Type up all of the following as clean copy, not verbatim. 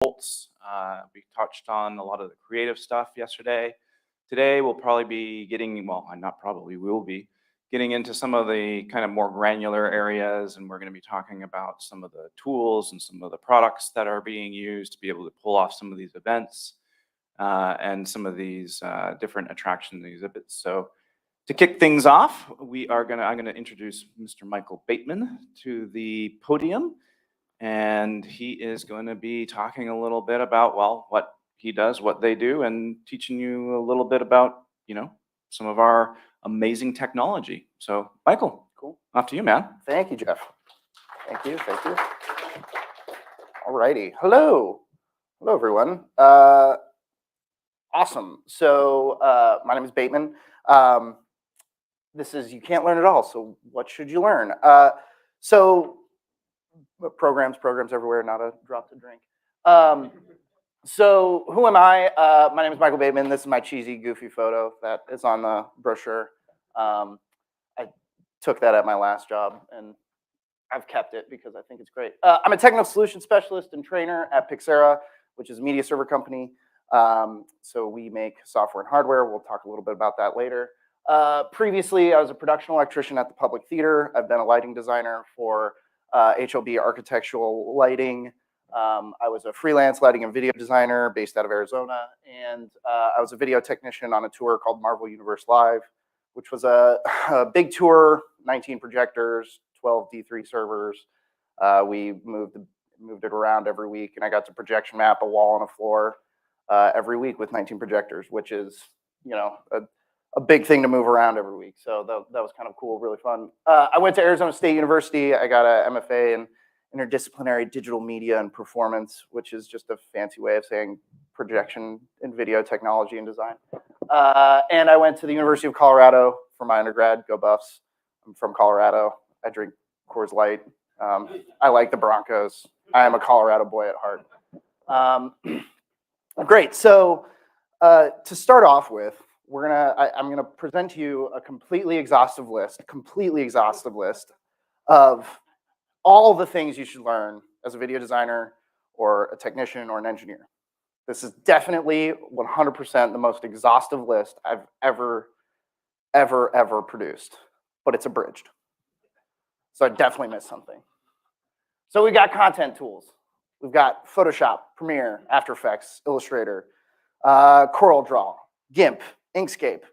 results. We touched on a lot of the creative stuff yesterday. Today we'll probably be getting, well, not probably, we will be getting into some of the kind of more granular areas, and we're going to be talking about some of the tools and some of the products that are being used to be able to pull off some of these events and some of these different attraction exhibits. So to kick things off, I'm going to introduce Mr. Michael Bateman to the podium, and he is going to be talking a little bit about, well, what he does, what they do, and teaching you a little bit about, some of our amazing technology. So, Michael, cool. Off to you, man. Thank you, Jeff. Thank you. All righty. Hello, everyone. Awesome. So, my name is Bateman. This is You Can't Learn It All. So, what should you learn? Programs everywhere. Not a drop to drink. So, who am I? My name is Michael Bateman. This is my cheesy, goofy photo that is on the brochure. I took that at my last job, and I've kept it because I think it's great. I'm a technical solution specialist and trainer at Pixera, which is a media server company. So we make software and hardware. We'll talk a little bit about that later. Previously, I was a production electrician at the Public Theater. I've been a lighting designer for HLB Architectural Lighting. I was a freelance lighting and video designer based out of Arizona, and I was a video technician on a tour called Marvel Universe Live, which was a big tour, 19 projectors, 12 D3 servers. We moved it around every week, and I got to projection map a wall and a floor every week with 19 projectors, which is, a big thing to move around every week. So that was kind of cool, really fun. I went to Arizona State University. I got a MFA in Interdisciplinary Digital Media and Performance, which is just a fancy way of saying projection and video technology and design. And I went to the University of Colorado for my undergrad. Go Buffs. I'm from Colorado. I drink Coors Light. I like the Broncos. I am a Colorado boy at heart. Great. So to start off with, I'm gonna present to you a completely exhaustive list of all the things you should learn as a video designer or a technician or an engineer. This is definitely 100% the most exhaustive list I've ever produced, but it's abridged. So I definitely missed something. So we got content tools. We've got Photoshop, Premiere, After Effects, Illustrator, CorelDRAW, GIMP, Inkscape,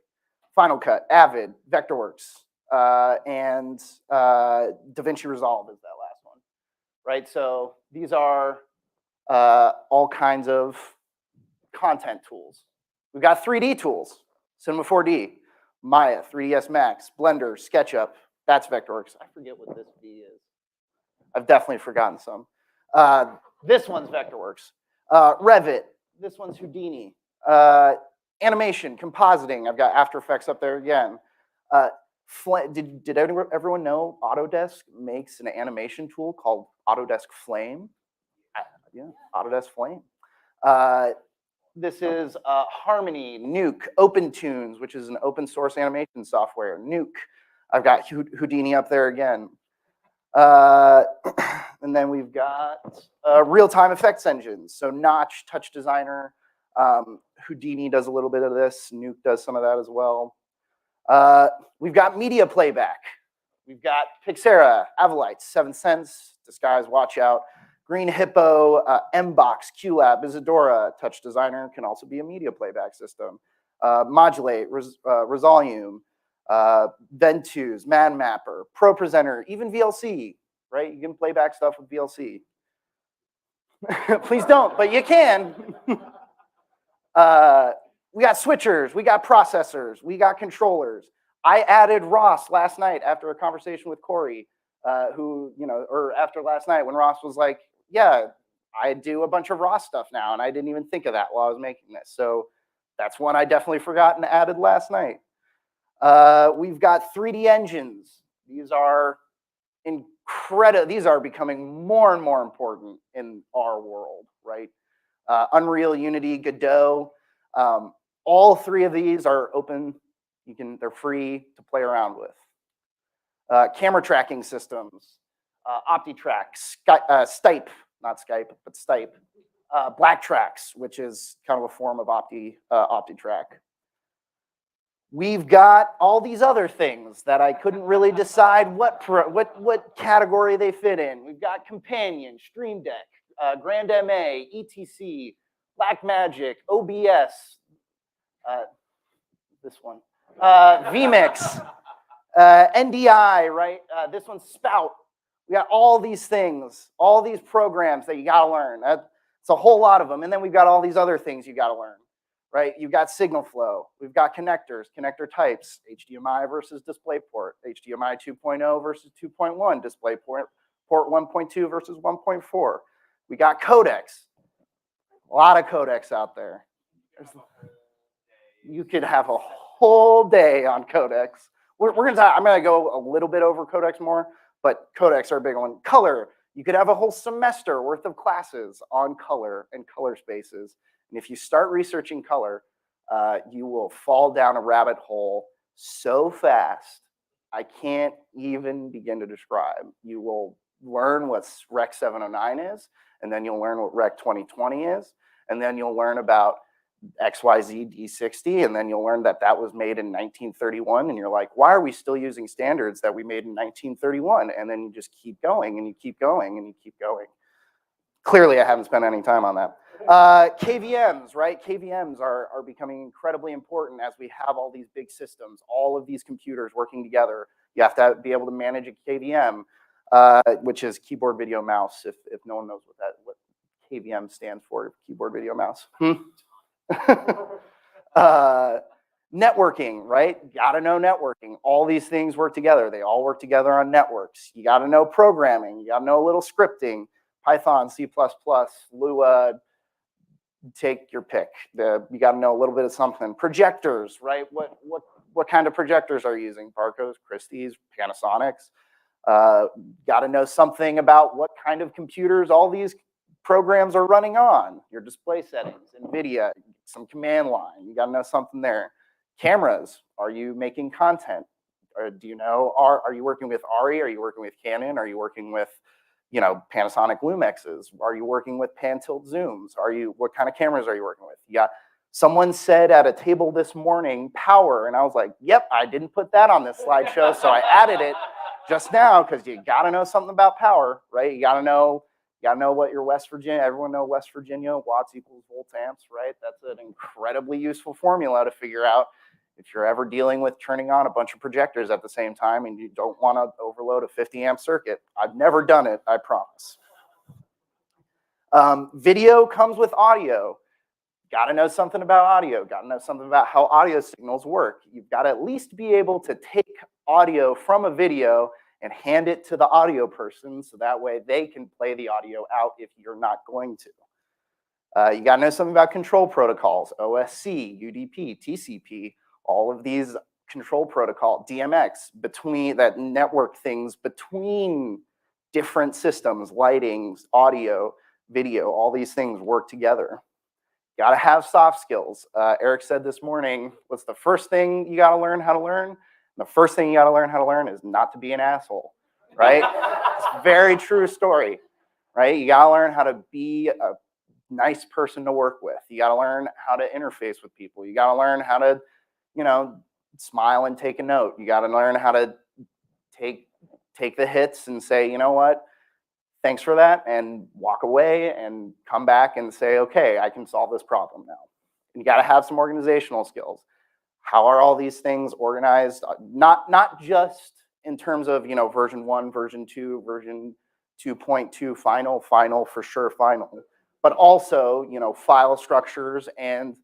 Final Cut, Avid, Vectorworks, and DaVinci Resolve is that last one, right? So these are all kinds of content tools. We've got 3D tools, Cinema 4D, Maya, 3ds Max, Blender, SketchUp. That's Vectorworks. I forget what this V is. I've definitely forgotten some. This one's Vectorworks. Revit. This one's Houdini. Animation, compositing. I've got After Effects up there again. Did everyone know Autodesk makes an animation tool called Autodesk Flame? Yeah, Autodesk Flame. This is Harmony, Nuke, OpenTunes, which is an open source animation software. Nuke. I've got Houdini up there again. And then we've got real-time effects engines. So Notch, Touch Designer, Houdini does a little bit of this. Nuke does some of that as well. We've got media playback. We've got Pixera, Avalites, 7 Sense, Disguise, Watch Out, Green Hippo, Mbox, QLab, Isadora, Touch Designer can also be a media playback system. Modulate, Resolume, Ventus, MadMapper, ProPresenter, even VLC, right? You can play back stuff with VLC. Please don't, but you can. We got switchers, we got processors, we got controllers. I added ROS last night after a conversation with Corey, or after last night when Ross was like, yeah, I do a bunch of ROS stuff now, and I didn't even think of that while I was making this. So that's one I definitely forgot and added last night. We've got 3D engines. These are incredible. These are becoming more and more important in our world, right? Unreal, Unity, Godot. All 3 of these are open. They're free to play around with. Camera tracking systems, OptiTrack, Stipe, not Skype, but Stipe, Black tracks, which is kind of a form of OptiTrack. We've got all these other things that I couldn't really decide what category they fit in. We've got Companion, Stream Deck, Grand MA, ETC, Blackmagic, OBS, this one, vMix, NDI, right? This one's Spout. We got all these things, all these programs that you got to learn. It's a whole lot of them. And then we've got all these other things you got to learn, right? You've got signal flow. We've got connectors, connector types, HDMI versus DisplayPort, HDMI 2.0 versus 2.1, DisplayPort, port 1.2 versus 1.4. We got codecs. A lot of codecs out there. You could have a whole day on codecs. I'm gonna go a little bit over codecs more, but codecs are a big one. Color. You could have a whole semester worth of classes on color and color spaces. And if you start researching color, you will fall down a rabbit hole so fast, I can't even begin to describe. You will learn what Rec 709 is, and then you'll learn what Rec 2020 is, and then you'll learn about XYZ D60, and then you'll learn that that was made in 1931, and you're like, why are we still using standards that we made in 1931? And then you just keep going, and you keep going, and you keep going. Clearly, I haven't spent any time on that. KVMs, right? KVMs are becoming incredibly important as we have all these big systems, all of these computers working together. You have to be able to manage a KVM, which is keyboard, video, mouse, if no one knows what KVM stands for, keyboard, video, mouse. Networking, right? You gotta know networking. All these things work together. They all work together on networks. You gotta know programming. You gotta know a little scripting. Python, C++, Lua, take your pick. You gotta know a little bit of something. Projectors, right? What kind of projectors are you using? Barco's, Christie's, Panasonic's. Gotta know something about what kind of computers all these programs are running on, your display settings, NVIDIA, some command line. You got to know something there. Cameras, are you making content? Or do you know, are you working with ARRI? Are you working with Canon? Are you working with, Panasonic Lumexes? Are you working with pan tilt zooms? What kind of cameras are you working with? Yeah. Someone said at a table this morning, power, and I was like, yep, I didn't put that on this slideshow, so I added it just now because you got to know something about power, right? You got to know what your West Virginia, everyone know West Virginia, watts equals volts amps, right? That's an incredibly useful formula to figure out if you're ever dealing with turning on a bunch of projectors at the same time and you don't want to overload a 50 amp circuit. I've never done it, I promise. Video comes with audio. Got to know something about audio. Got to know something about how audio signals work. You've got to at least be able to take audio from a video and hand it to the audio person so that way they can play the audio out if you're not going to. You got to know something about control protocols, OSC, UDP, TCP, all of these control protocol, DMX, between that network things between different systems, lighting, audio, video, all these things work together. Got to have soft skills. Eric said this morning, what's the first thing you got to learn how to learn? The first thing you got to learn how to learn is not to be an asshole, right? It's a very true story, right? You got to learn how to be a nice person to work with. You got to learn how to interface with people. You got to learn how to, smile and take a note. You got to learn how to take the hits and say, you know what? Thanks for that, and walk away and come back and say, okay, I can solve this problem now. And you got to have some organizational skills. How are all these things organized? Not just in terms of, version 1, version 2, version 2.2, final, for sure final, but also, file structures and,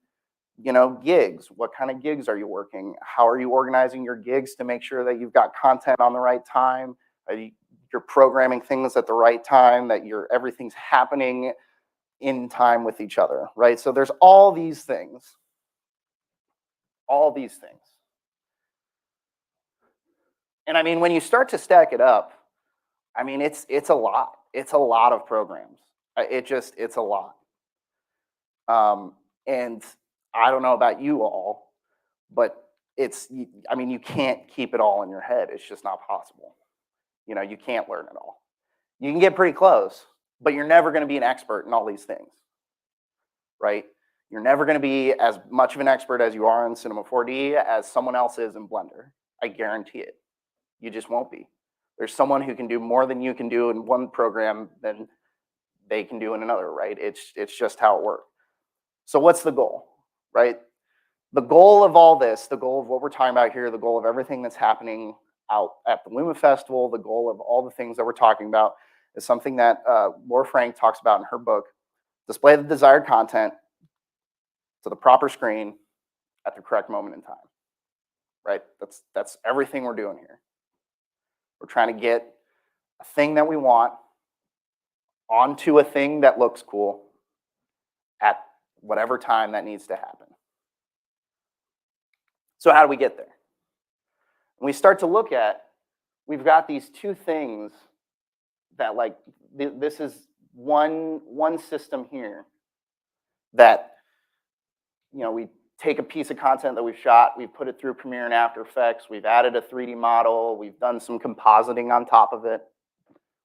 gigs. What kind of gigs are you working? How are you organizing your gigs to make sure that you've got content on the right time? You're programming things at the right time, that everything's happening in time with each other, right? So there's all these things. All these things. And I mean, when you start to stack it up, I mean, it's a lot. It's a lot of programs. It's a lot. And I don't know about you all, but you can't keep it all in your head. It's just not possible. You can't learn it all. You can get pretty close, but you're never going to be an expert in all these things. right? You're never going to be as much of an expert as you are in Cinema 4D as someone else is in Blender. I guarantee it. You just won't be. There's someone who can do more than you can do in one program than they can do in another, right? It's just how it works. So what's the goal, right? The goal of all this, the goal of what we're talking about here, the goal of everything that's happening out at the Luma Festival, the goal of all the things that we're talking about is something that Laura Frank talks about in her book, display the desired content to the proper screen at the correct moment in time, right? That's everything we're doing here. We're trying to get a thing that we want onto a thing that looks cool at whatever time that needs to happen. So how do we get there? When we start to look at, we've got these two things that like, this is one system here that, you know, we take a piece of content that we've shot, we've put it through Premiere and After Effects, we've added a 3D model, we've done some compositing on top of it,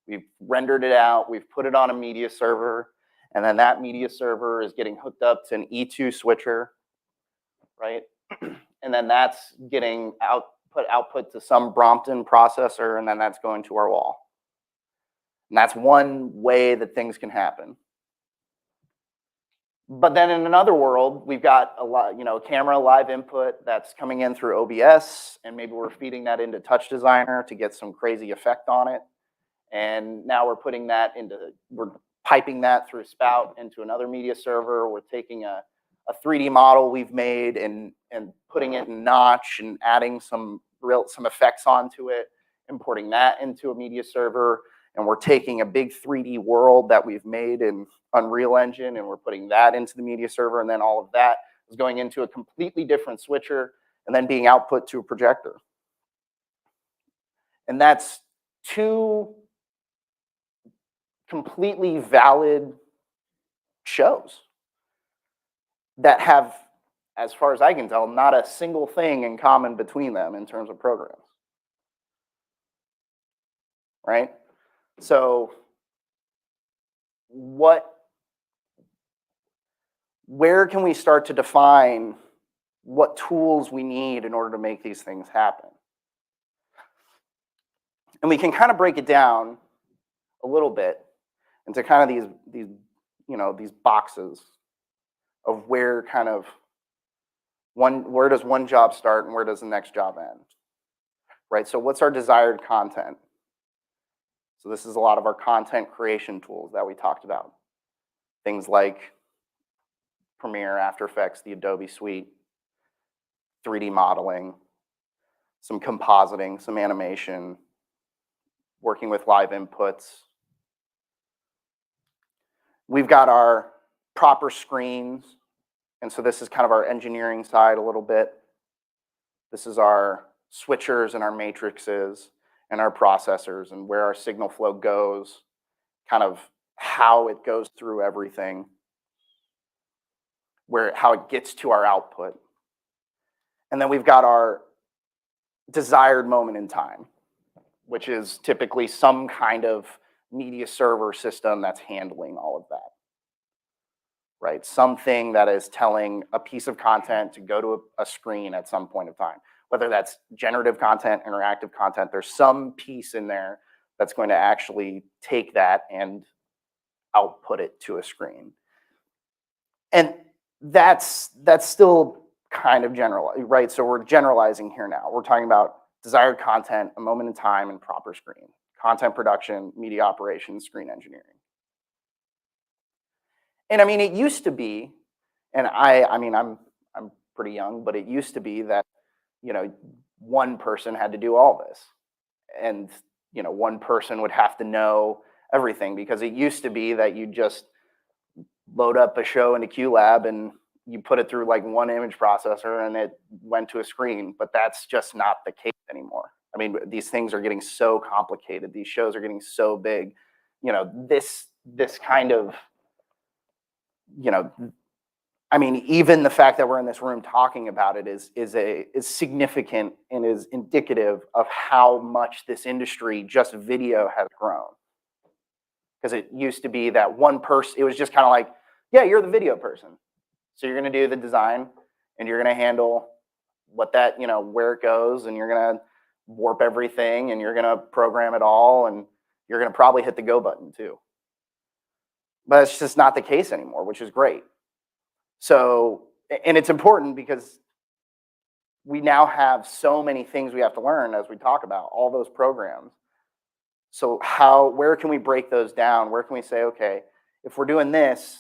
we've rendered it out, we've put it on a media server, and then that media server is getting hooked up to an E2 switcher, right? And then that's getting output to some Brompton processor, and then that's going to our wall. And that's one way that things can happen. But then in another world, we've got a camera live input that's coming in through OBS, and maybe we're feeding that into Touch Designer to get some crazy effect on it. And now we're piping that through Spout into another media server. We're taking a 3D model we've made and putting it in Notch and adding some effects onto it, importing that into a media server. And we're taking a big 3D world that we've made in Unreal Engine, and we're putting that into the media server, and then all of that is going into a completely different switcher and then being output to a projector. And that's two completely valid shows that have, as far as I can tell, not a single thing in common between them in terms of programs, right? So where can we start to define what tools we need in order to make these things happen? And we can kind of break it down a little bit into kind of these boxes of where where does one job start and where does the next job end, right? So what's our desired content? So this is a lot of our content creation tools that we talked about. Things like Premiere, After Effects, the Adobe Suite, 3D modeling, some compositing, some animation, working with live inputs. We've got our proper screens, and so this is kind of our engineering side a little bit. This is our switchers and our matrices and our processors and where our signal flow goes, kind of how it goes through everything, how it gets to our output. And then we've got our desired moment in time, which is typically some kind of media server system that's handling all of that, right? Something that is telling a piece of content to go to a screen at some point of time. Whether that's generative content, interactive content, there's some piece in there that's going to actually take that and output it to a screen. And that's still kind of general, right? So we're generalizing here now. We're talking about desired content, a moment in time, and proper screen. Content production, media operations, screen engineering. And I mean, it used to be, and I'm pretty young, but it used to be that, one person had to do all this. And, one person would have to know everything, because it used to be that you just load up a show into QLab and you put it through like one image processor and it went to a screen, but that's just not the case anymore. I mean, these things are getting so complicated. These shows are getting so big. This kind of, even the fact that we're in this room talking about it is significant and is indicative of how much this industry, just video, has grown. Because it used to be that one person, it was just kind of like Yeah, you're the video person. So you're going to do the design, and you're going to handle what that, where it goes, and you're going to warp everything, and you're going to program it all, and you're going to probably hit the go button too. But it's just not the case anymore, which is great. So, and it's important because we now have so many things we have to learn as we talk about all those programs. So where can we break those down? Where can we say, okay, if we're doing this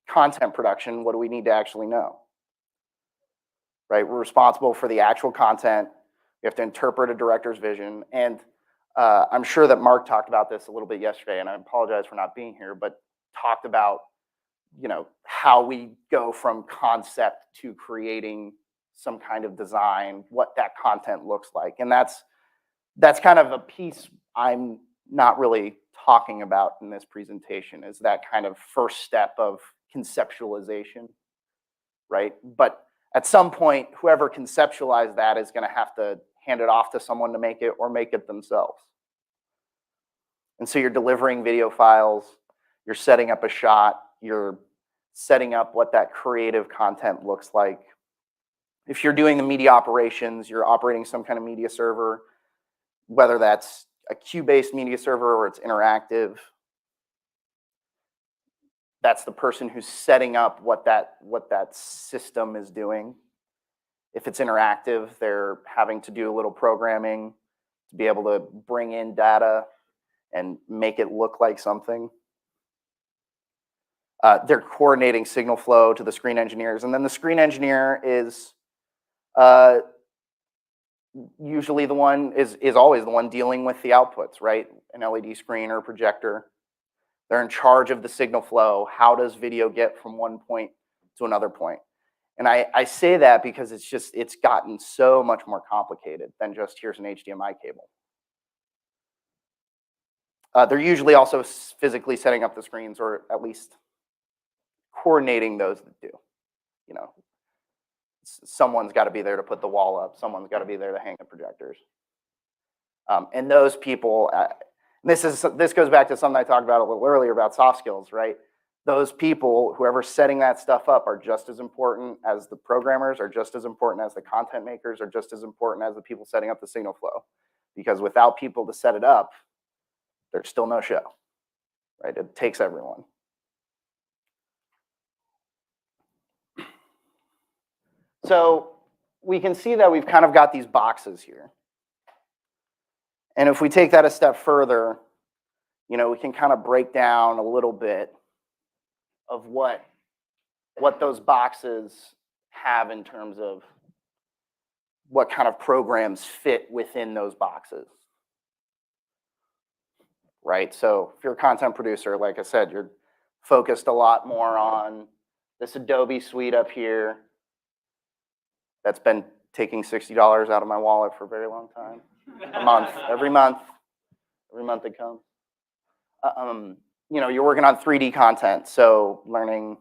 content production, what do we need to actually know? Right? We're responsible for the actual content. We have to interpret a director's vision. And I'm sure that Mark talked about this a little bit yesterday, and I apologize for not being here, but talked about, how we go from concept to creating some kind of design, what that content looks like. And that's kind of a piece I'm not really talking about in this presentation, is that kind of first step of conceptualization, right? But at some point, whoever conceptualized that is going to have to hand it off to someone to make it, or make it themselves. And so you're delivering video files, you're setting up a shot, you're setting up what that creative content looks like. If you're doing the media operations, you're operating some kind of media server, whether that's a queue-based media server or it's interactive. That's the person who's setting up what that system is doing. If it's interactive, they're having to do a little programming to be able to bring in data and make it look like something. They're coordinating signal flow to the screen engineers. And then the screen engineer is usually always the one dealing with the outputs, right? An LED screen or a projector. They're in charge of the signal flow. How does video get from one point to another point? And I say that because it's gotten so much more complicated than just here's an HDMI cable. They're usually also physically setting up the screens, or at least coordinating those that do. Someone's got to be there to put the wall up. Someone's got to be there to hang the projectors. And those people, this goes back to something I talked about a little earlier about soft skills, right? Those people, whoever's setting that stuff up, are just as important as the programmers, are just as important as the content makers, are just as important as the people setting up the signal flow. Because without people to set it up, there's still no show, right? It takes everyone. So we can see that we've kind of got these boxes here. And if we take that a step further, we can kind of break down a little bit of what those boxes have in terms of what kind of programs fit within those boxes. Right? So if you're a content producer, like I said, you're focused a lot more on this Adobe suite up here. That's been taking $60 out of my wallet for a very long time. Every month it comes. You're working on 3D content, so learning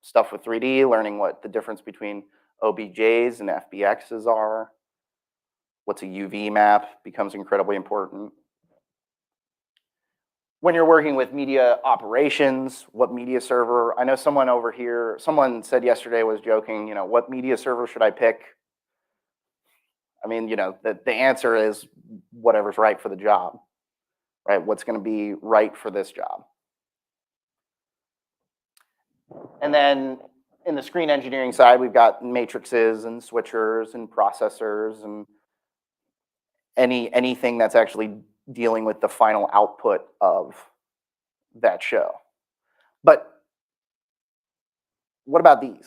stuff with 3D, learning what the difference between OBJs and FBXs are. What's a UV map becomes incredibly important. When you're working with media operations, what media server? I know someone over here, someone said yesterday, was joking, what media server should I pick? I mean, the answer is whatever's right for the job, right? What's going to be right for this job. And then in the screen engineering side, we've got matrices and switchers and processors and anything that's actually dealing with the final output of that show. But what about these,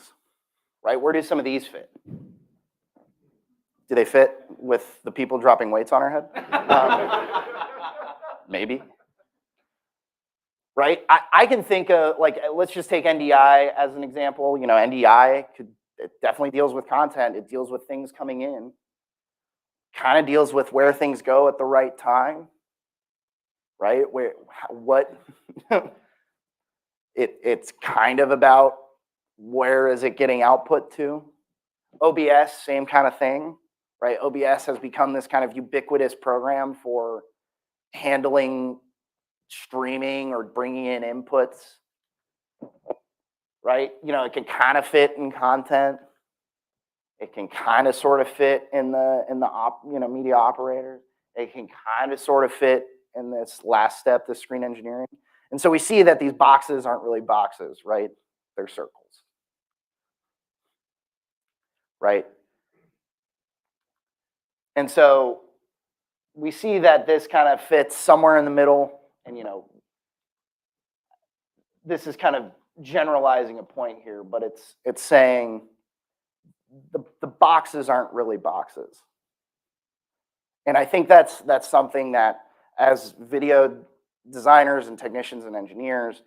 right? Where do some of these fit? Do they fit with the people dropping weights on our head? Maybe. Right? I can think of, let's just take NDI as an example. NDI it definitely deals with content. It deals with things coming in. Kind of deals with where things go at the right time. Right? It's kind of about where is it getting output to. OBS, same kind of thing, right? OBS has become this kind of ubiquitous program for handling streaming or bringing in inputs. right? It can kind of fit in content. It can kind of sort of fit in the media operators. It can kind of sort of fit in this last step, the screen engineering. And so we see that these boxes aren't really boxes, right? They're circles, right? And so we see that this kind of fits somewhere in the middle. And, this is kind of generalizing a point here, but it's saying the boxes aren't really boxes. And I think that's something that, as video designers and technicians and engineers,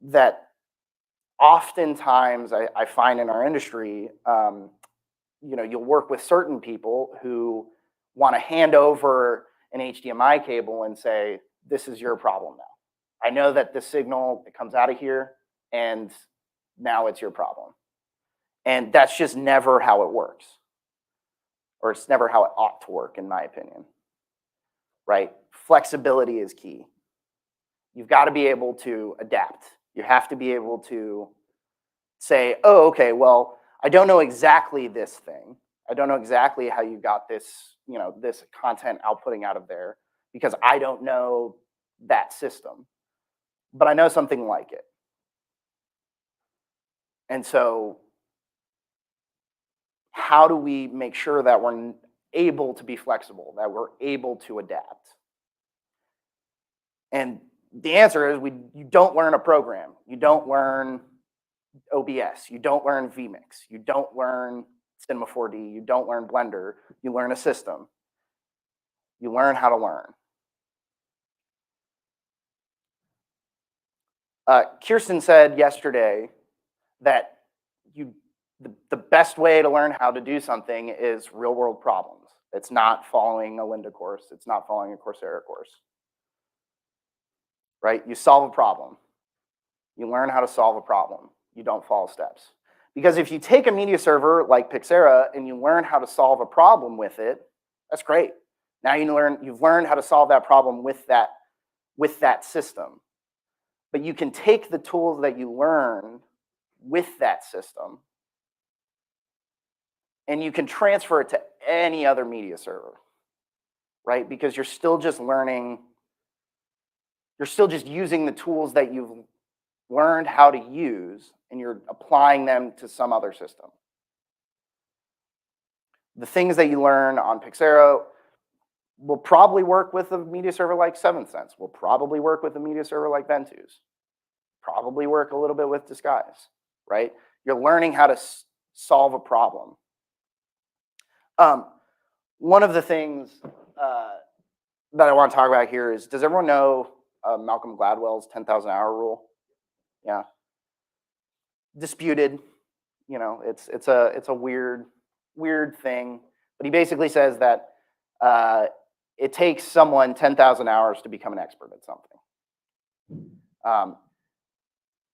that oftentimes I find in our industry, you'll work with certain people who want to hand over an HDMI cable and say, this is your problem now. I know that the signal that comes out of here, and now it's your problem. And that's just never how it works. Or it's never how it ought to work, in my opinion. Right? Flexibility is key. You've got to be able to adapt. You have to be able to say, oh, okay, well, I don't know exactly this thing. I don't know exactly how you got this, this content outputting out of there, because I don't know that system. But I know something like it. And so how do we make sure that we're able to be flexible, that we're able to adapt? And the answer is you don't learn a program. You don't learn OBS. You don't learn vMix. You don't learn Cinema 4D. You don't learn Blender. You learn a system. You learn how to learn. Kirsten said yesterday that the best way to learn how to do something is real world problems. It's not following a Lynda course. It's not following a Coursera course. Right? You solve a problem. You learn how to solve a problem. You don't follow steps. Because if you take a media server like Pixera and you learn how to solve a problem with it, that's great. Now you've learned how to solve that problem with that system. But you can take the tools that you learn with that system and you can transfer it to any other media server, right? Because you're still just learning, you're still just using the tools that you've learned how to use and you're applying them to some other system. The things that you learn on Pixera will probably work with a media server like 7th Sense, will probably work with a media server like Ventus, probably work a little bit with Disguise, right? You're learning how to solve a problem. One of the things that I want to talk about here is, does everyone know Malcolm Gladwell's 10,000 hour rule? Yeah. Disputed, it's a weird thing, but he basically says that it takes someone 10,000 hours to become an expert at something.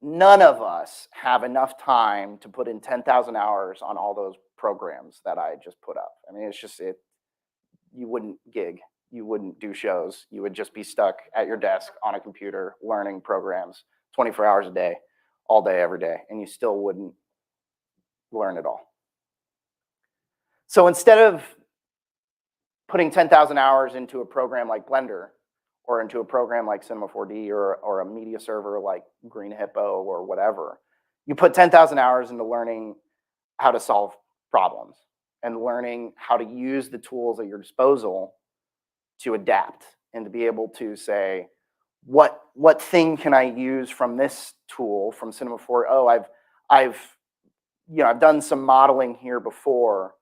None of us have enough time to put in 10,000 hours on all those programs that I just put up. I mean, it's just you wouldn't gig, you wouldn't do shows, you would just be stuck at your desk on a computer learning programs 24 hours a day, all day, every day, and you still wouldn't learn it all. So instead of putting 10,000 hours into a program like Blender or into a program like Cinema 4D or a media server like Green Hippo or whatever, you put 10,000 hours into learning how to solve problems and learning how to use the tools at your disposal to adapt and to be able to say, what thing can I use from this tool, from Cinema 4? Oh, I've done some modeling here before,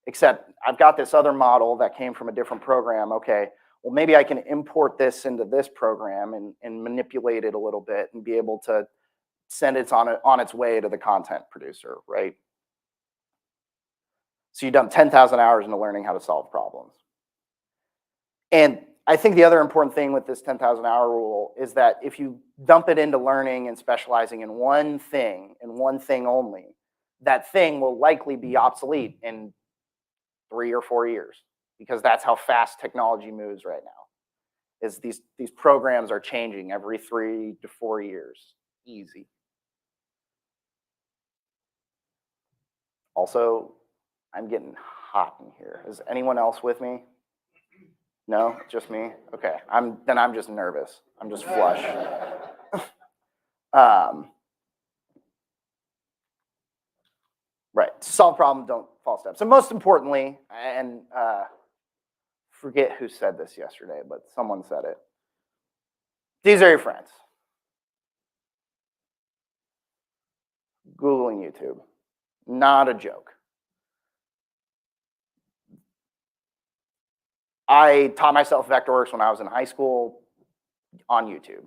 except I've got this other model that came from a different program. Okay, well, maybe I can import this into this program and manipulate it a little bit and be able to send it on its way to the content producer, right? So you've done 10,000 hours into learning how to solve problems. And I think the other important thing with this 10,000 hour rule is that if you dump it into learning and specializing in one thing and one thing only, that thing will likely be obsolete in 3 or 4 years, because that's how fast technology moves right now. Is these programs are changing every 3 to 4 years. Easy. Also, I'm getting hot in here. Is anyone else with me? No, just me? Okay, I'm just nervous. I'm just flush. Right, solve problem, don't false step. So most importantly, and forget who said this yesterday, but someone said it. These are your friends. Googling YouTube, not a joke. I taught myself Vectorworks when I was in high school on YouTube.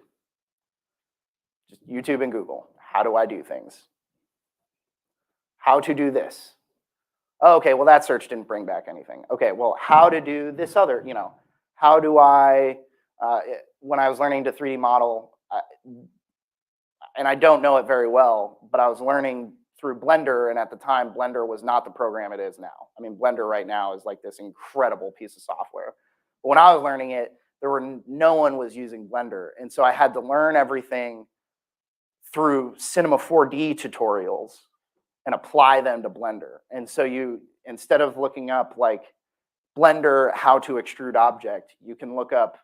Just YouTube and Google. How do I do things? How to do this? Oh, okay, well that search didn't bring back anything. Okay, well how to do this other, how do I, when I was learning to 3D model, and I don't know it very well, but I was learning through Blender, and at the time, Blender was not the program it is now. I mean, Blender right now is like this incredible piece of software. But when I was learning it, no one was using Blender, and so I had to learn everything through Cinema 4D tutorials and apply them to Blender. And so instead of looking up like Blender, how to extrude object, you can look up,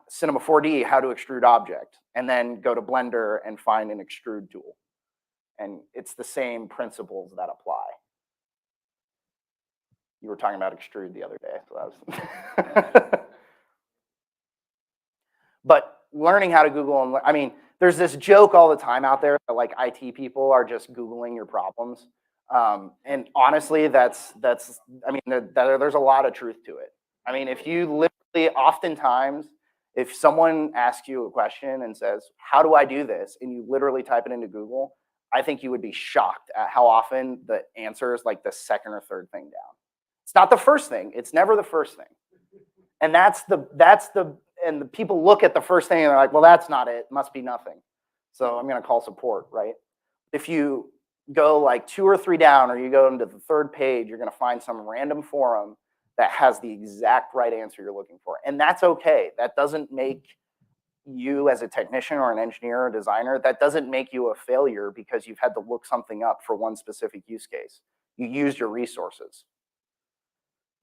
Cinema 4D, how to extrude object, and then go to Blender and find an extrude tool. And it's the same principles that apply. You were talking about extrude the other day, so that was. But learning how to Google, I mean, there's this joke all the time out there that like IT people are just Googling your problems. And honestly, there's a lot of truth to it. I mean, if you literally, oftentimes, if someone asks you a question and says, how do I do this? And you literally type it into Google, I think you would be shocked at how often the answer is like the second or third thing down. It's not the first thing. It's never the first thing. And and the people look at the first thing and they're like, well, that's not it. It must be nothing. So I'm going to call support, right? If you go like 2 or 3 down, or you go into the third page, you're going to find some random forum that has the exact right answer you're looking for. And that's okay. That doesn't make you as a technician or an engineer or designer, that doesn't make you a failure because you've had to look something up for one specific use case. You used your resources.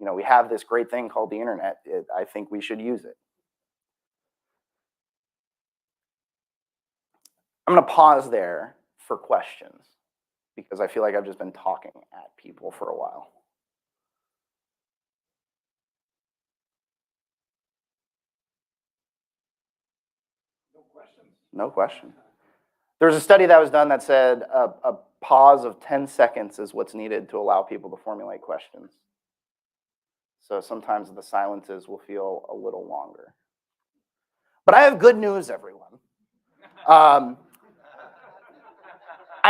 We have this great thing called the internet. I think we should use it. I'm going to pause there for questions because I feel like I've just been talking at people for a while. No question. There's a study that was done that said a pause of 10 seconds is what's needed to allow people to formulate questions. So sometimes the silences will feel a little longer. But I have good news, everyone. I'm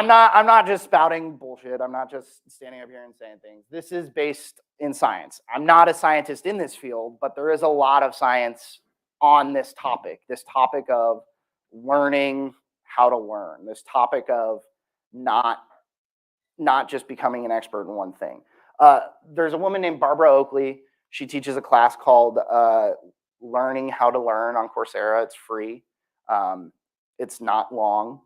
not just spouting bullshit. I'm not just standing up here and saying things. This is based in science. I'm not a scientist in this field, but there is a lot of science on this topic of learning how to learn, this topic of not just becoming an expert in one thing. There's a woman named Barbara Oakley. She teaches a class called Learning How to Learn on Coursera. It's free. It's not long.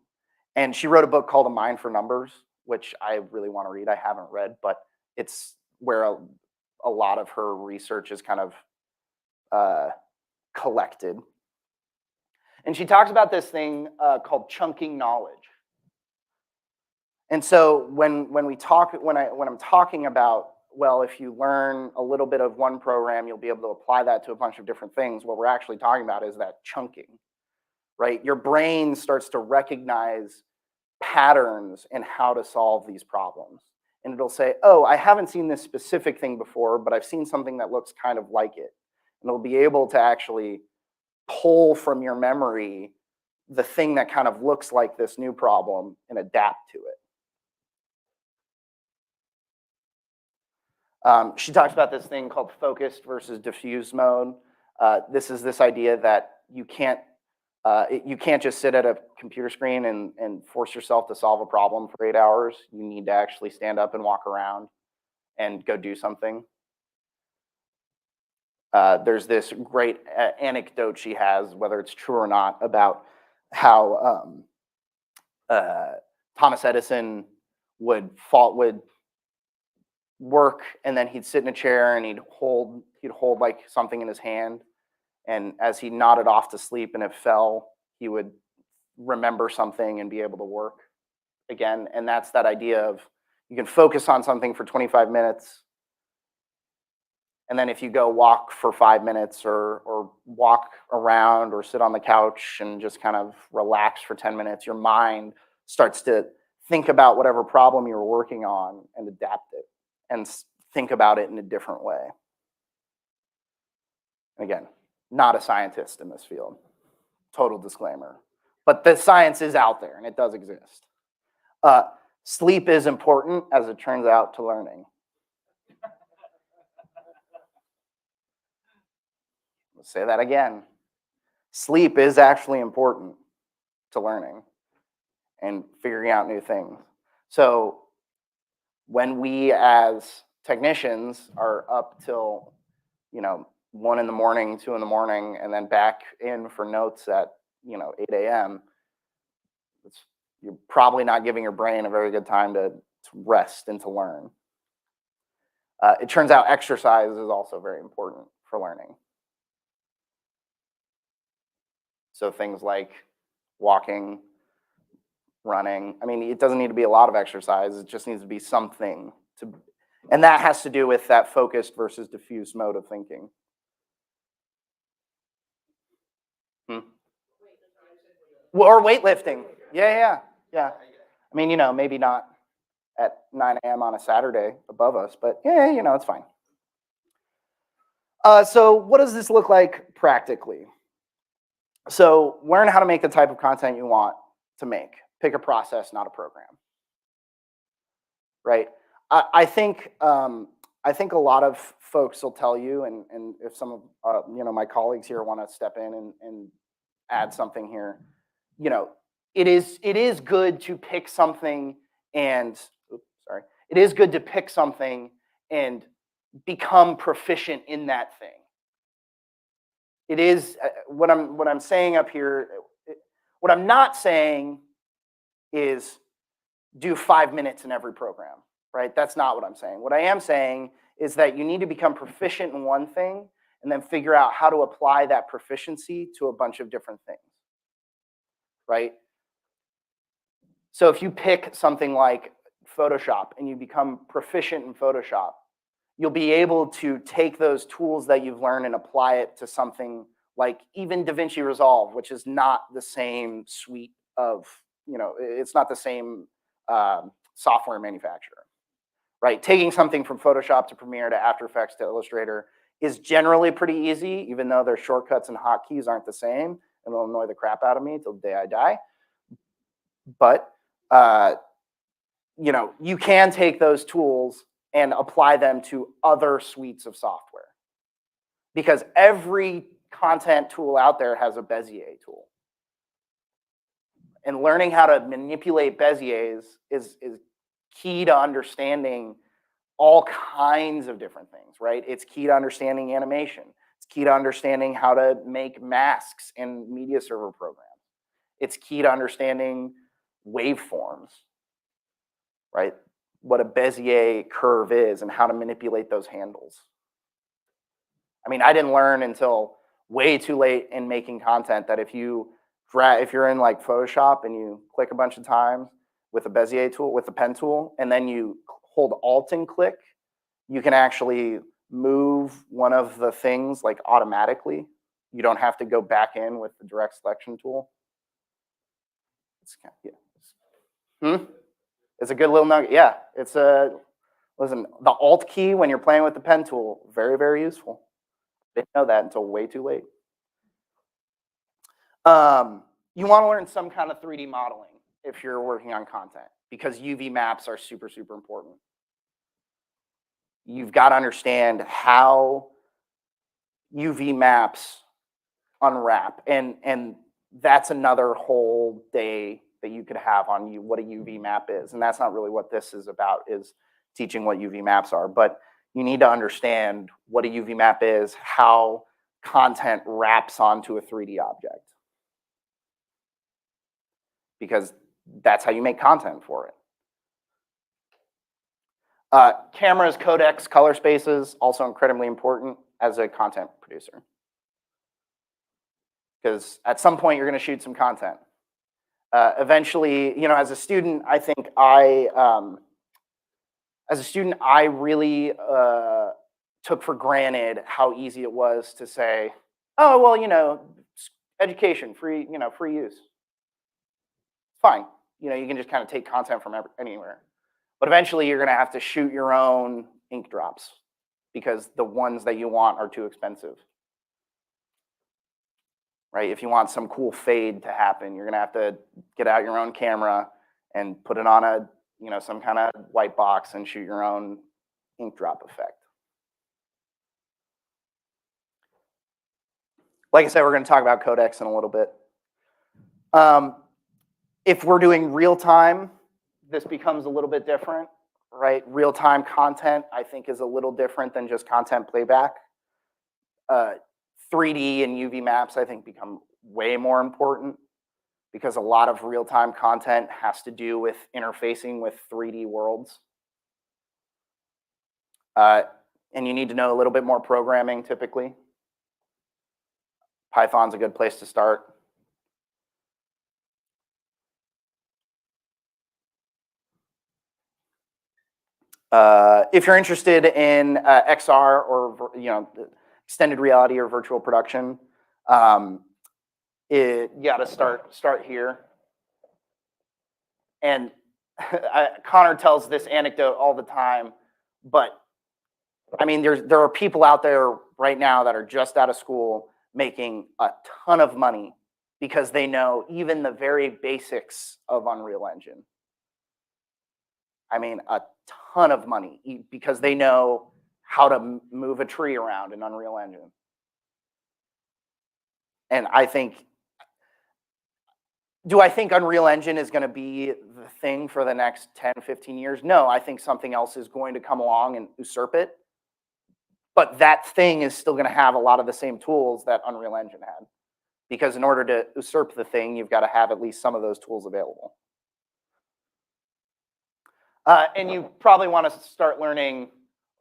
And she wrote a book called A Mind for Numbers, which I really want to read. I haven't read, but it's where a lot of her research is kind of collected. And she talks about this thing called chunking knowledge. And so when I'm talking about, well, if you learn a little bit of one program, you'll be able to apply that to a bunch of different things. What we're actually talking about is that chunking, right? Your brain starts to recognize patterns in how to solve these problems. And it'll say, oh, I haven't seen this specific thing before, but I've seen something that looks kind of like it. And it'll be able to actually pull from your memory the thing that kind of looks like this new problem and adapt to it. She talks about this thing called focused versus diffuse mode. This is this idea that you can't just sit at a computer screen and force yourself to solve a problem for 8 hours. You need to actually stand up and walk around and go do something. There's this great anecdote she has, whether it's true or not, about how Thomas Edison would work, and then he'd sit in a chair and he'd hold like something in his hand, and as he nodded off to sleep and it fell, he would remember something and be able to work again. And that's that idea of you can focus on something for 25 minutes, and then if you go walk for 5 minutes or walk around or sit on the couch and just kind of relax for 10 minutes, your mind starts to think about whatever problem you were working on and adapt it and think about it in a different way. Again, not a scientist in this field, total disclaimer. But the science is out there and it does exist. Sleep is important, as it turns out, to learning. I'll say that again. Sleep is actually important to learning and figuring out new things. So when we as technicians are up till, 1 in the morning, 2 in the morning, and then back in for notes at 8 a.m., you're probably not giving your brain a very good time to rest and to learn. It turns out exercise is also very important for learning. So things like walking, running. I mean, it doesn't need to be a lot of exercise. It just needs to be something and that has to do with that focused versus diffuse mode of thinking. Or weightlifting. Yeah. I mean, maybe not at 9 a.m. on a Saturday above us, but yeah, it's fine. So what does this look like practically? So learn how to make the type of content you want to make. Pick a process, not a program. Right? I think a lot of folks will tell you, and if some of my colleagues here want to step in and add something here, it is good to pick something and it is good to pick something and become proficient in that thing. It is what I'm saying up here. What I'm not saying is do 5 minutes in every program, right? That's not what I'm saying. What I am saying is that you need to become proficient in one thing and then figure out how to apply that proficiency to a bunch of different things, right? So if you pick something like Photoshop and you become proficient in Photoshop, you'll be able to take those tools that you've learned and apply it to something like even DaVinci Resolve, which is not the same suite of, it's not the same software manufacturer, right? Taking something from Photoshop to Premiere to After Effects to Illustrator is generally pretty easy, even though their shortcuts and hotkeys aren't the same, and they'll annoy the crap out of me till the day I die. But you can take those tools and apply them to other suites of software, because every content tool out there has a Bezier tool. And learning how to manipulate Beziers is key to understanding all kinds of different things, right? It's key to understanding animation. It's key to understanding how to make masks in media server programs. It's key to understanding waveforms, right? What a Bezier curve is and how to manipulate those handles. I mean, I didn't learn until way too late in making content that if you're in like Photoshop and you click a bunch of times with a Bezier tool, with the pen tool, and then you hold Alt and click, you can actually move one of the things like automatically. You don't have to go back in with the direct selection tool. It's a good little nugget. Yeah, listen, the Alt key when you're playing with the pen tool, very, very useful. Didn't know that until way too late. You want to learn some kind of 3D modeling if you're working on content, because UV maps are super, super important. You've got to understand how UV maps unwrap, and that's another whole day that you could have on what a UV map is. And that's not really what this is about, is teaching what UV maps are. But you need to understand what a UV map is, how content wraps onto a 3D object. Because that's how you make content for it. Cameras, codecs, color spaces, also incredibly important as a content producer. Because at some point you're going to shoot some content. Eventually, as a student, I think as a student, I really took for granted how easy it was to say, oh, well, education, free use. Fine. You can just kind of take content from anywhere. But eventually you're going to have to shoot your own ink drops because the ones that you want are too expensive. Right? If you want some cool fade to happen, you're going to have to get out your own camera and put it on a, some kind of white box and shoot your own ink drop effect. Like I said, we're going to talk about codecs in a little bit. If we're doing real time, this becomes a little bit different, right? Real time content, I think, is a little different than just content playback. 3D and UV maps, I think, become way more important because a lot of real time content has to do with interfacing with 3D worlds. And you need to know a little bit more programming typically. Python's a good place to start. If you're interested in XR or extended reality or virtual production, you got to start here. And Connor tells this anecdote all the time, but I mean, there are people out there right now that are just out of school making a ton of money because they know even the very basics of Unreal Engine. I mean, a ton of money because they know how to move a tree around in Unreal Engine. And do I think Unreal Engine is going to be the thing for the next 10, 15 years? No, I think something else is going to come along and usurp it. But that thing is still going to have a lot of the same tools that Unreal Engine had. Because in order to usurp the thing, you've got to have at least some of those tools available. And you probably want to start learning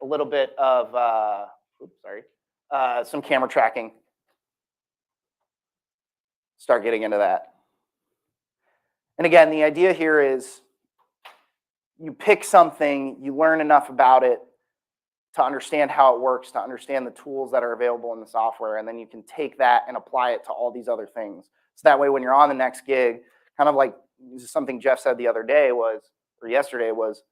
a little bit of, some camera tracking. Start getting into that. And again, the idea here is you pick something, you learn enough about it to understand how it works, to understand the tools that are available in the software, and then you can take that and apply it to all these other things. So that way, when you're on the next gig, kind of like something Jeff said the other day yesterday was,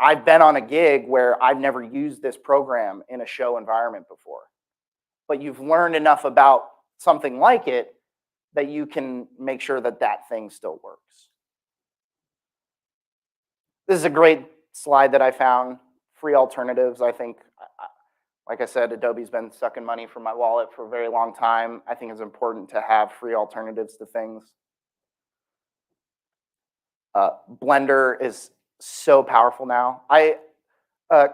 I've been on a gig where I've never used this program in a show environment before. But you've learned enough about something like it that you can make sure that that thing still works. This is a great slide that I found. Free alternatives, I think, like I said, Adobe's been sucking money from my wallet for a very long time. I think it's important to have free alternatives to things. Blender is so powerful now.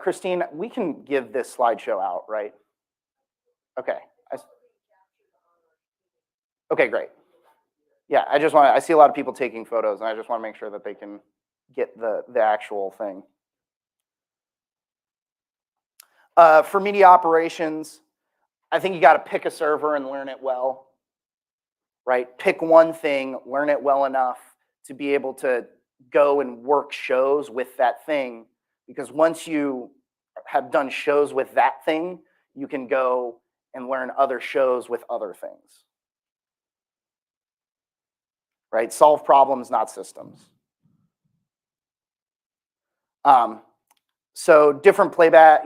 Christine, we can give this slideshow out, right? Okay. Okay, great. Yeah, I see a lot of people taking photos, and I just want to make sure that they can get the actual thing. For media operations, I think you got to pick a server and learn it well, right? Pick one thing, learn it well enough to be able to go and work shows with that thing, because once you have done shows with that thing, you can go and learn other shows with other things, right? Solve problems, not systems. So different playback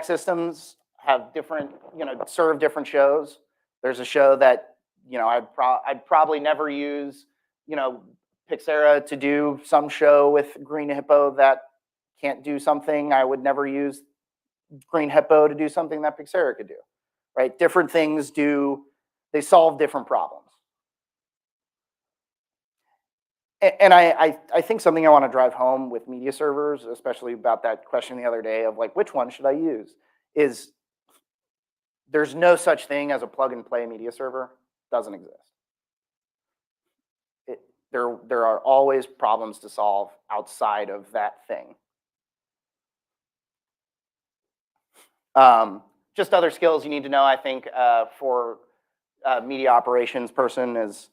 systems have different, serve different shows. There's a show that, I'd probably never use, Pixera to do some show with Green Hippo that can't do something. I would never use Green Hippo to do something that Pixera could do, right? Different things they solve different problems. And I think something I want to drive home with media servers, especially about that question the other day of like, which one should I use, is there's no such thing as a plug and play media server. Doesn't exist. There are always problems to solve outside of that thing. Just other skills you need to know, I think, for media operations person is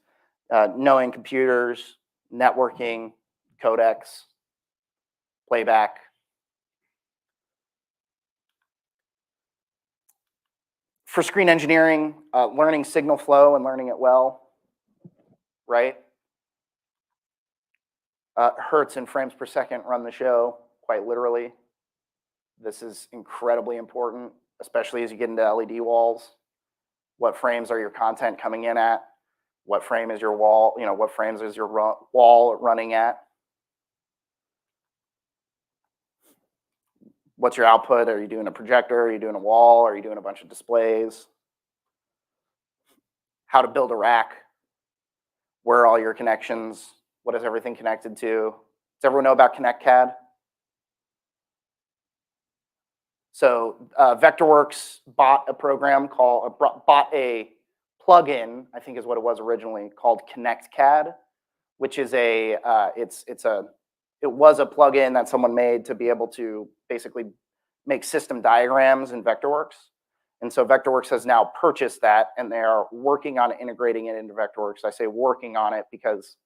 knowing computers, networking, codecs, playback. For screen engineering, learning signal flow and learning it well, right? Hertz and frames per second run the show, quite literally. This is incredibly important, especially as you get into LED walls. What frames are your content coming in at? What frame is your wall, what frames is your wall running at? What's your output? Are you doing a projector? Are you doing a wall? Are you doing a bunch of displays? How to build a rack. Where are all your connections? What is everything connected to? Does everyone know about ConnectCAD? So Vectorworks bought a program bought a plugin, I think is what it was originally, called ConnectCAD, which is it was a plugin that someone made to be able to basically make system diagrams in Vectorworks. And so Vectorworks has now purchased that, and they are working on integrating it into Vectorworks. I say working on it because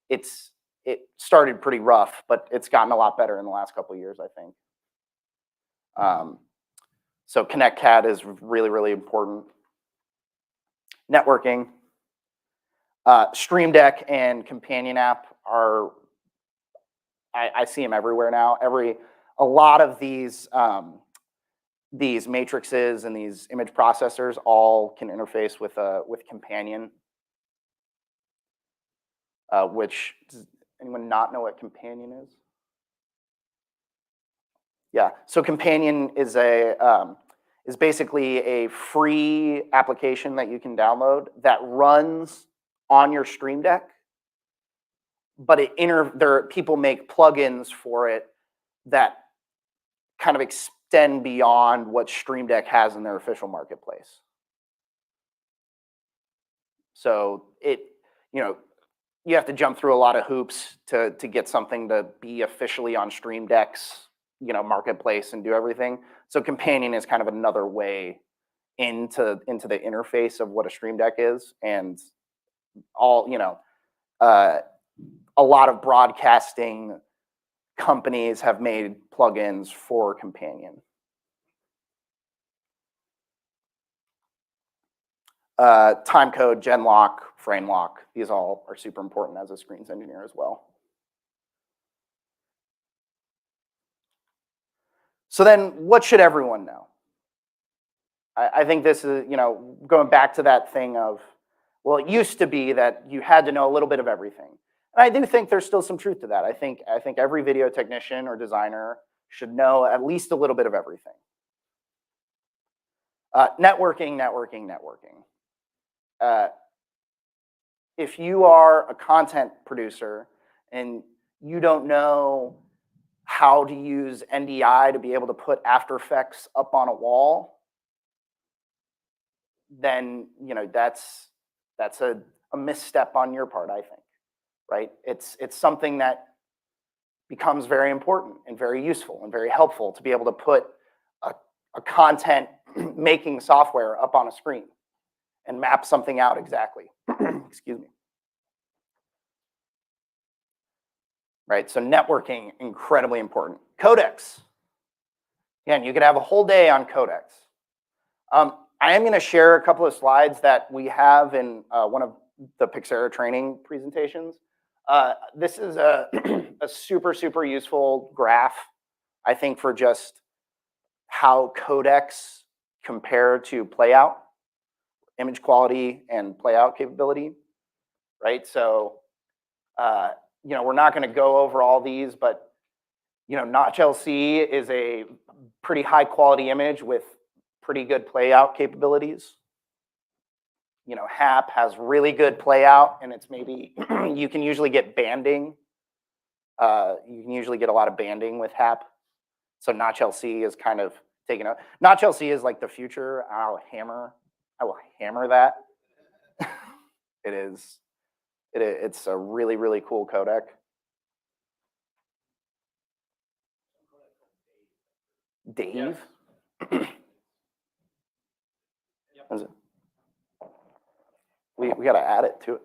it started pretty rough, but it's gotten a lot better in the last couple of years, I think. So ConnectCAD is really, really important. Networking. Stream Deck and Companion app are, I see them everywhere now. A lot of these matrices and these image processors all can interface with Companion. Which, does anyone not know what Companion is? Yeah, so Companion is basically a free application that you can download that runs on your Stream Deck, but people make plugins for it that kind of extend beyond what Stream Deck has in their official marketplace. So you have to jump through a lot of hoops to get something to be officially on Stream Deck's marketplace and do everything. So Companion is kind of another way into the interface of what a Stream Deck is, and a lot of broadcasting companies have made plugins for Companion. Timecode, GenLock, FrameLock, these all are super important as a screens engineer as well. So then what should everyone know? I think this is, going back to that thing of, well, it used to be that you had to know a little bit of everything. And I do think there's still some truth to that. I think every video technician or designer should know at least a little bit of everything. Networking. If you are a content producer and you don't know how to use NDI to be able to put After Effects up on a wall, then that's a misstep on your part, I think, right? It's something that becomes very important and very useful and very helpful to be able to put a content making software up on a screen and map something out exactly. Excuse me. Right, so networking, incredibly important. Codecs. Again, you could have a whole day on codecs. I am going to share a couple of slides that we have in one of the Pixera training presentations. This is a super, super useful graph, I think, for just how codecs compare to playout, image quality and playout capability, right? So, we're not going to go over all these, but, Notch LC is a pretty high quality image with pretty good playout capabilities. HAP has really good playout, and it's maybe, you can usually get banding. You can usually get a lot of banding with HAP. So Notch LC is kind of taking out. Notch LC is like the future. I will hammer that. It is It's a really, really cool codec. Dave? Is it? We got to add it to it.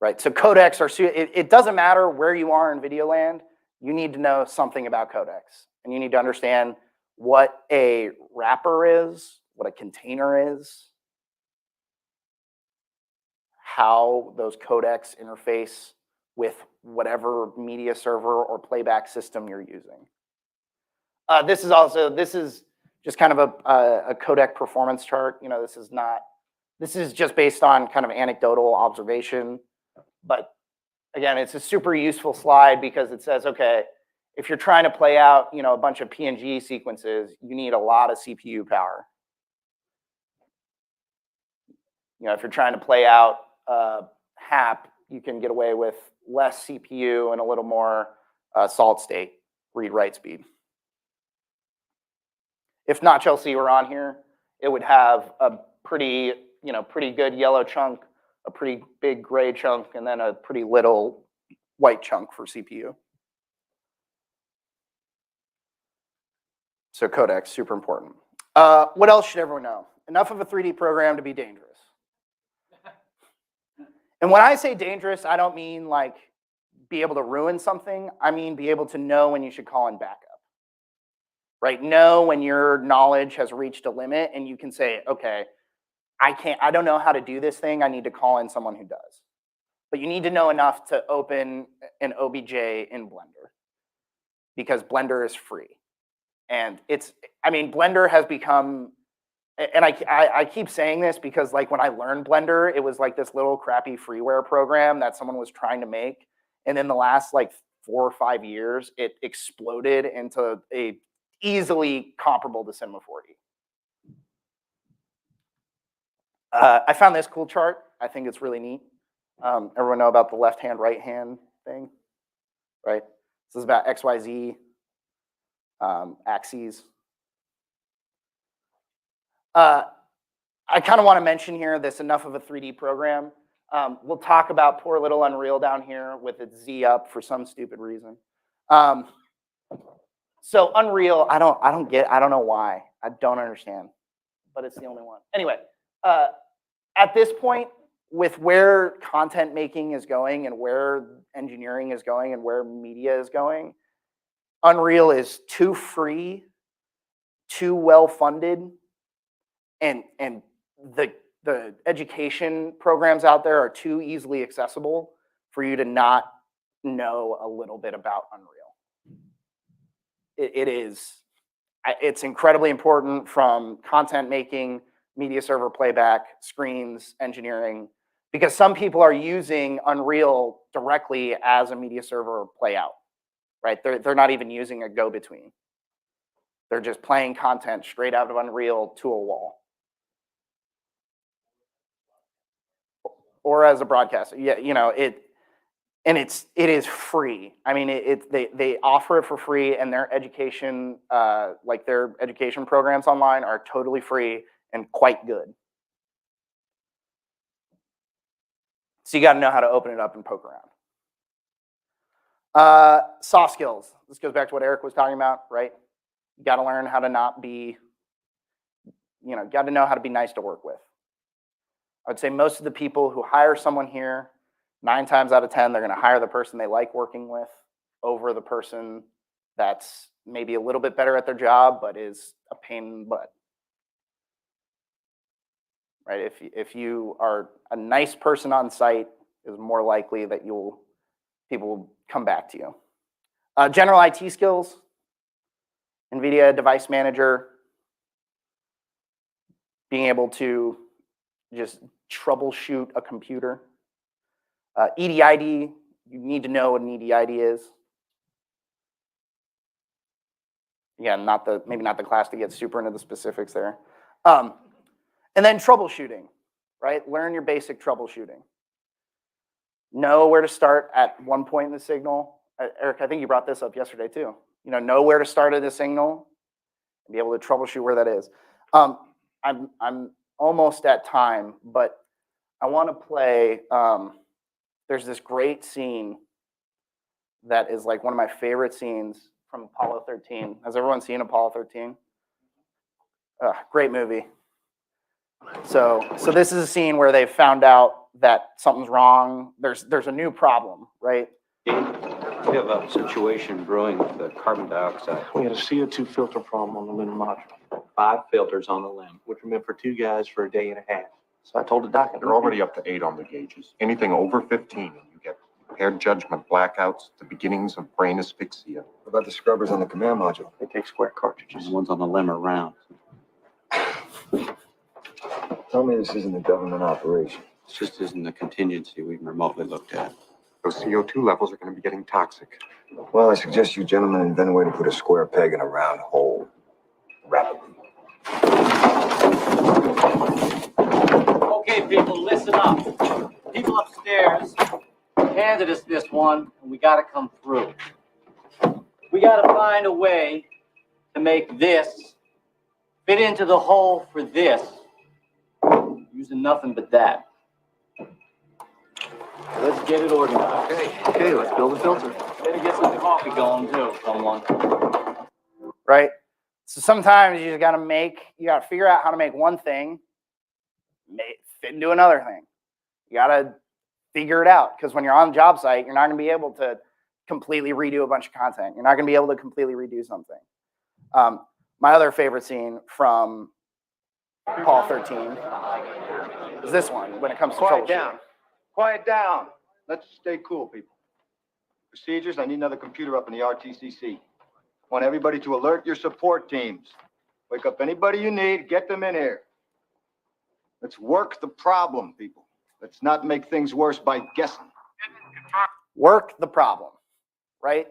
Right, so codecs are, it doesn't matter where you are in video land, you need to know something about codecs. And you need to understand what a wrapper is, what a container is, how those codecs interface with whatever media server or playback system you're using. This is just kind of a codec performance chart. You know, this is just based on kind of anecdotal observation. But again, it's a super useful slide because it says, okay, if you're trying to play out, you know, a bunch of PNG sequences, you need a lot of CPU power. You know, if you're trying to play out HAP, you can get away with less CPU and a little more solid state read-write speed. If Notch LC were on here, it would have a pretty good yellow chunk, a pretty big gray chunk, and then a pretty little white chunk for CPU. So codecs, super important. What else should everyone know? Enough of a 3D program to be dangerous. And when I say dangerous, I don't mean like be able to ruin something. I mean be able to know when you should call in backup. Right? Know when your knowledge has reached a limit and you can say, okay, I don't know how to do this thing. I need to call in someone who does. But you need to know enough to open an OBJ in Blender because Blender is free. And Blender has become, and I keep saying this because like when I learned Blender, it was like this little crappy freeware program that someone was trying to make. And in the last like 4 or 5 years, it exploded into a easily comparable to Cinema 4D. I found this cool chart. I think it's really neat. Everyone know about the left-hand, right-hand thing, right? This is about XYZ axes. I kind of want to mention here this enough of a 3D program. We'll talk about poor little Unreal down here with its Z up for some stupid reason. So Unreal, I don't know why. I don't understand, but it's the only one. Anyway, at this point, with where content making is going and where engineering is going and where media is going, Unreal is too free, too well funded, and the education programs out there are too easily accessible for you to not know a little bit about Unreal. It's incredibly important from content making, media server playback, screens, engineering, because some people are using Unreal directly as a media server playout, right? They're not even using a go-between. They're just playing content straight out of Unreal to a wall. Or as a broadcaster, yeah, you know, it is free. I mean, they offer it for free, and their education, like their education programs online, are totally free and quite good. So you got to know how to open it up and poke around. Soft skills. This goes back to what Eric was talking about, right? You got to learn how to not be, you know, got to know how to be nice to work with. I would say most of the people who hire someone here, 9 times out of 10, they're going to hire the person they like working with over the person that's maybe a little bit better at their job, but is a pain in the butt. Right? If you are a nice person on site, is more likely that people will come back to you. General IT skills, NVIDIA device manager, being able to just troubleshoot a computer. EDID, you need to know what an EDID is. Again, maybe not the class to get super into the specifics there. And then troubleshooting, right? Learn your basic troubleshooting. Know where to start at one point in the signal. Eric, I think you brought this up yesterday too. You know where to start at the signal and be able to troubleshoot where that is. I'm almost at time, but I want to play, there's this great scene that is like one of my favorite scenes from Apollo 13. Has everyone seen Apollo 13? Great movie. So this is a scene where they found out that something's wrong. There's a new problem, right? We have a situation brewing with the carbon dioxide. We had a CO2 filter problem on the lunar module, 5 filters on the limb. which were meant for 2 guys for a day and a half. So I told the doc, They're already up to 8 on the gauges. Anything over 15, and you get impaired judgment, blackouts, the beginnings of brain asphyxia. What about the scrubbers on the command module? they take square cartridges. The ones on the limb are round. Tell me this isn't a government operation. This just isn't a contingency we've remotely looked at. Those CO2 levels are going to be getting toxic. Well, I suggest you gentlemen invent a way to put a square peg in a round hole. Rapidly. Okay, people, listen up. People upstairs handed us this one, and we gotta come through. We gotta find a way to make this fit into the hole for this, using nothing but that. Let's get it organized. Okay, let's build a filter. Better get some coffee going too, someone. Right? So sometimes you gotta figure out how to make one thing fit into another thing. You gotta figure it out, because when you're on the job site, you're not gonna be able to completely redo a bunch of content. You're not gonna be able to completely redo something. My other favorite scene from Paul 13 is this one, when it comes to Quiet troubleshooting. down. Quiet down. Let's stay cool, people. Procedures, I need another computer up in the RTCC. Want everybody to alert your support teams. Wake up anybody you need, get them in here. Let's work the problem, people. Let's not make things worse by guessing. Work the problem, right?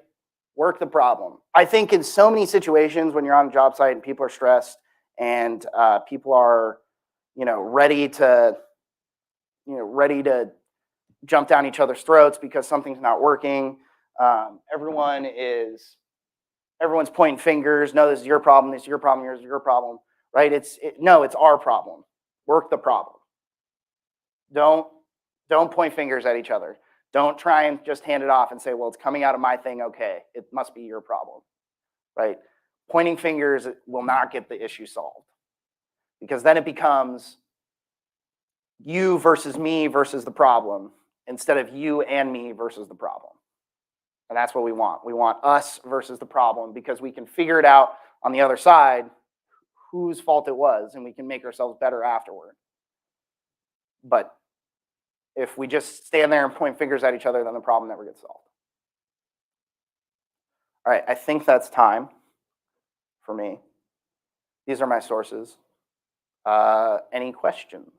Work the problem. I think in so many situations when you're on a job site and people are stressed and people are, ready to jump down each other's throats because something's not working. Everyone's pointing fingers. No, this is your problem. This is your problem. Yours is your problem, right? No, it's our problem. Work the problem. Don't point fingers at each other. Don't try and just hand it off and say, well, it's coming out of my thing. Okay, it must be your problem, right? Pointing fingers will not get the issue solved, because then it becomes you versus me versus the problem instead of you and me versus the problem. And that's what we want. We want us versus the problem, because we can figure it out on the other side whose fault it was, and we can make ourselves better afterward. But if we just stand there and point fingers at each other, then the problem never gets solved. All right, I think that's time for me. These are my sources. Any questions?